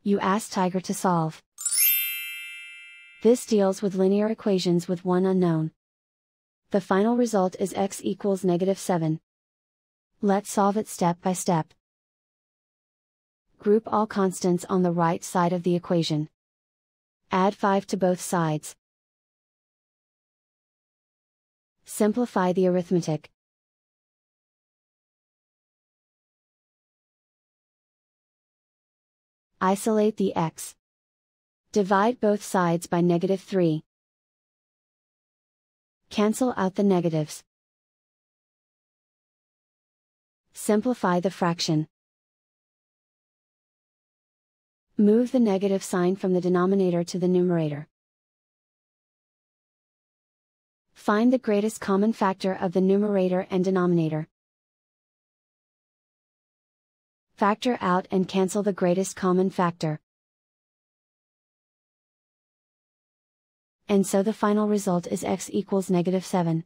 You ask Tiger to solve. This deals with linear equations with one unknown. The final result is x equals -7. Let's solve it step by step. Group all constants on the right side of the equation. Add 5 to both sides. Simplify the arithmetic. Isolate the x. Divide both sides by -3. Cancel out the negatives. Simplify the fraction. Move the negative sign from the denominator to the numerator. Find the greatest common factor of the numerator and denominator. Factor out and cancel the greatest common factor. And so the final result is x equals -7.